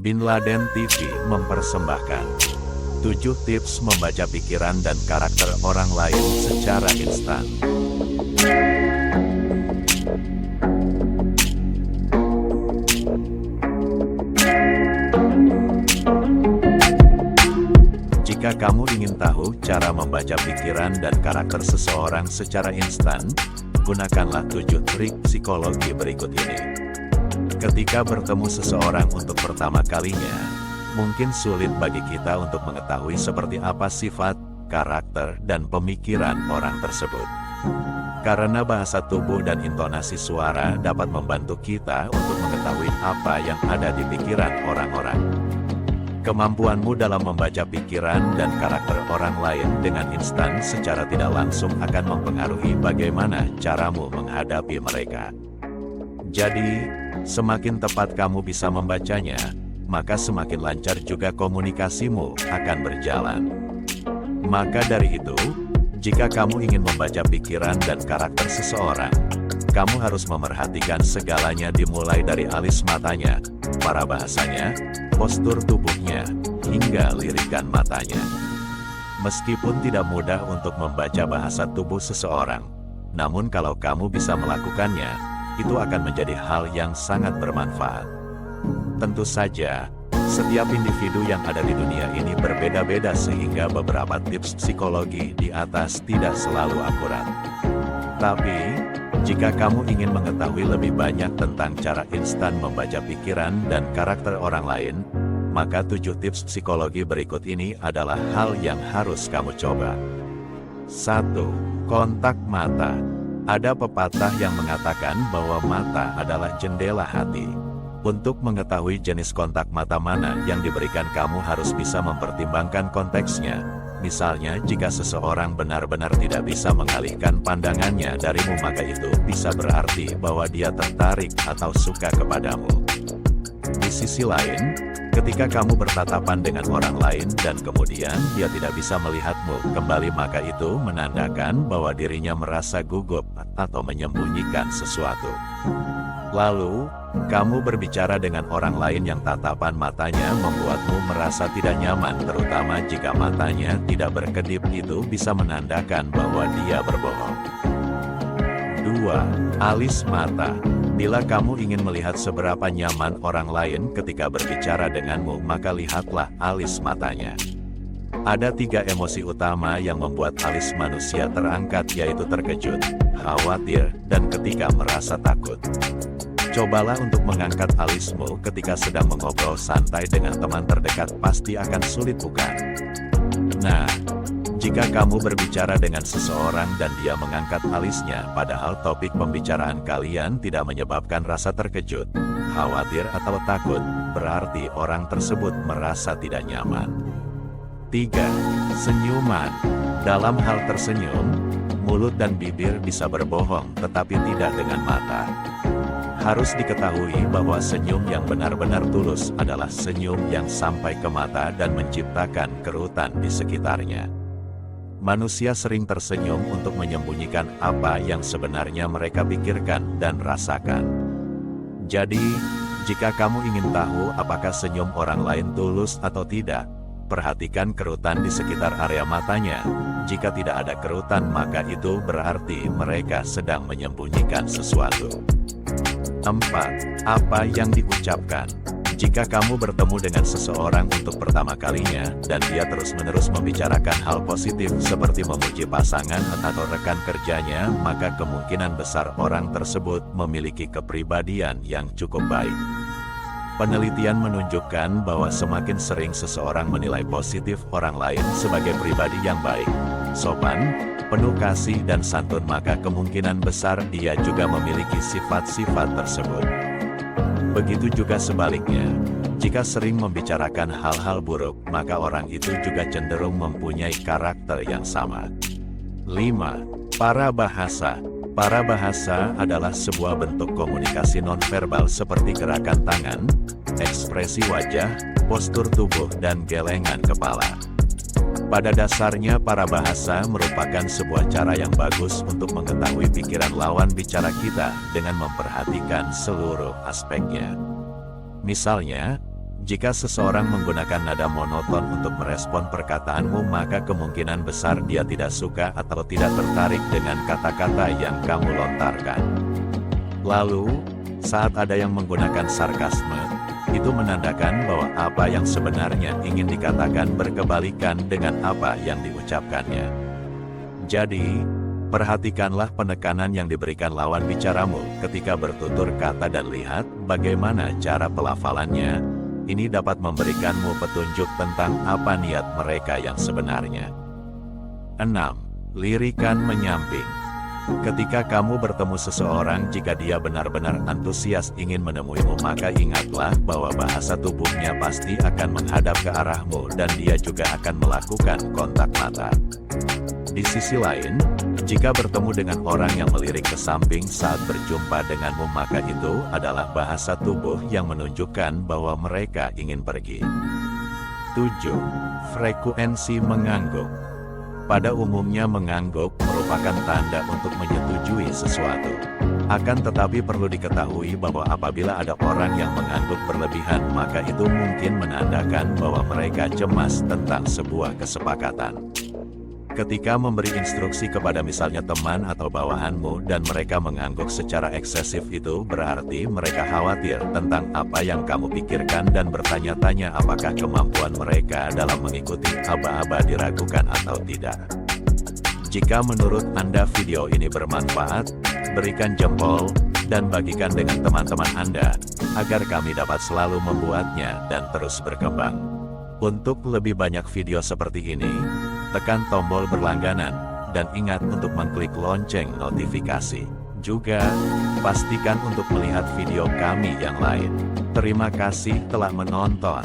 Bin Laden TV mempersembahkan 7 tips membaca pikiran dan karakter orang lain secara instan. Jika kamu ingin tahu cara membaca pikiran dan karakter seseorang secara instan, gunakanlah 7 trik psikologi berikut ini. Ketika bertemu seseorang untuk pertama kalinya, mungkin sulit bagi kita untuk mengetahui seperti apa sifat, karakter, dan pemikiran orang tersebut. Karena bahasa tubuh dan intonasi suara dapat membantu kita untuk mengetahui apa yang ada di pikiran orang-orang. Kemampuanmu dalam membaca pikiran dan karakter orang lain dengan instan secara tidak langsung akan mempengaruhi bagaimana caramu menghadapi mereka. Jadi, semakin tepat kamu bisa membacanya, maka semakin lancar juga komunikasimu akan berjalan. Maka dari itu, jika kamu ingin membaca pikiran dan karakter seseorang, kamu harus memerhatikan segalanya dimulai dari alis matanya, para bahasanya, postur tubuhnya, hingga lirikan matanya. Meskipun tidak mudah untuk membaca bahasa tubuh seseorang, namun kalau kamu bisa melakukannya, itu akan menjadi hal yang sangat bermanfaat. Tentu saja, setiap individu yang ada di dunia ini berbeda-beda sehingga beberapa tips psikologi di atas tidak selalu akurat. Tapi, jika kamu ingin mengetahui lebih banyak tentang cara instan membaca pikiran dan karakter orang lain, maka 7 tips psikologi berikut ini adalah hal yang harus kamu coba. 1. Kontak mata. Ada pepatah yang mengatakan bahwa mata adalah jendela hati. Untuk mengetahui jenis kontak mata mana yang diberikan, kamu harus bisa mempertimbangkan konteksnya. Misalnya, jika seseorang benar-benar tidak bisa mengalihkan pandangannya darimu, maka itu bisa berarti bahwa dia tertarik atau suka kepadamu. Di sisi lain, ketika kamu bertatapan dengan orang lain dan kemudian dia tidak bisa melihatmu kembali, maka itu menandakan bahwa dirinya merasa gugup atau menyembunyikan sesuatu. Lalu, kamu berbicara dengan orang lain yang tatapan matanya membuatmu merasa tidak nyaman, terutama jika matanya tidak berkedip, itu bisa menandakan bahwa dia berbohong. 2. Alis mata. Bila kamu ingin melihat seberapa nyaman orang lain ketika berbicara denganmu, maka lihatlah alis matanya. Ada 3 emosi utama yang membuat alis manusia terangkat, yaitu terkejut, khawatir, dan ketika merasa takut. Cobalah untuk mengangkat alismu ketika sedang mengobrol santai dengan teman terdekat, pasti akan sulit, bukan? Nah, jika kamu berbicara dengan seseorang dan dia mengangkat alisnya, padahal topik pembicaraan kalian tidak menyebabkan rasa terkejut, khawatir, atau takut, berarti orang tersebut merasa tidak nyaman. 3. Senyuman. Dalam hal tersenyum, mulut dan bibir bisa berbohong, tetapi tidak dengan mata. Harus diketahui bahwa senyum yang benar-benar tulus adalah senyum yang sampai ke mata dan menciptakan kerutan di sekitarnya. Manusia sering tersenyum untuk menyembunyikan apa yang sebenarnya mereka pikirkan dan rasakan. Jadi, jika kamu ingin tahu apakah senyum orang lain tulus atau tidak, perhatikan kerutan di sekitar area matanya. Jika tidak ada kerutan, maka itu berarti mereka sedang menyembunyikan sesuatu. 4. Apa yang diucapkan. Jika kamu bertemu dengan seseorang untuk pertama kalinya, dan dia terus-menerus membicarakan hal positif seperti memuji pasangan atau rekan kerjanya, maka kemungkinan besar orang tersebut memiliki kepribadian yang cukup baik. Penelitian menunjukkan bahwa semakin sering seseorang menilai positif orang lain sebagai pribadi yang baik, sopan, penuh kasih dan santun, maka kemungkinan besar dia juga memiliki sifat-sifat tersebut. Begitu juga sebaliknya, jika sering membicarakan hal-hal buruk, maka orang itu juga cenderung mempunyai karakter yang sama. 5. Parabahasa. Parabahasa adalah sebuah bentuk komunikasi nonverbal seperti gerakan tangan, ekspresi wajah, postur tubuh, dan gelengan kepala. Pada dasarnya, parabahasa merupakan sebuah cara yang bagus untuk mengetahui pikiran lawan bicara kita dengan memperhatikan seluruh aspeknya. Misalnya, Jika seseorang menggunakan nada monoton untuk merespon perkataanmu, maka kemungkinan besar dia tidak suka atau tidak tertarik dengan kata-kata yang kamu lontarkan. Lalu, saat ada yang menggunakan sarkasme, itu menandakan bahwa apa yang sebenarnya ingin dikatakan berkebalikan dengan apa yang diucapkannya. Jadi, perhatikanlah penekanan yang diberikan lawan bicaramu ketika bertutur kata dan lihat bagaimana cara pelafalannya. Ini dapat memberikanmu petunjuk tentang apa niat mereka yang sebenarnya. 6. Lirikan menyamping. Ketika kamu bertemu seseorang, jika dia benar-benar antusias ingin menemuimu, maka ingatlah bahwa bahasa tubuhnya pasti akan menghadap ke arahmu dan dia juga akan melakukan kontak mata. Di sisi lain, jika bertemu dengan orang yang melirik ke samping saat berjumpa denganmu, maka itu adalah bahasa tubuh yang menunjukkan bahwa mereka ingin pergi. 7. Frekuensi mengangguk. Pada umumnya mengangguk merupakan tanda untuk menyetujui sesuatu. Akan tetapi perlu diketahui bahwa apabila ada orang yang mengangguk berlebihan, maka itu mungkin menandakan bahwa mereka cemas tentang sebuah kesepakatan. Ketika memberi instruksi kepada misalnya teman atau bawahanmu dan mereka mengangguk secara eksesif, itu berarti mereka khawatir tentang apa yang kamu pikirkan dan bertanya-tanya apakah kemampuan mereka dalam mengikuti aba-aba diragukan atau tidak. Jika menurut Anda video ini bermanfaat, berikan jempol dan bagikan dengan teman-teman Anda agar kami dapat selalu membuatnya dan terus berkembang. Untuk lebih banyak video seperti ini, tekan tombol berlangganan, dan ingat untuk mengklik lonceng notifikasi. Juga, pastikan untuk melihat video kami yang lain. Terima kasih telah menonton.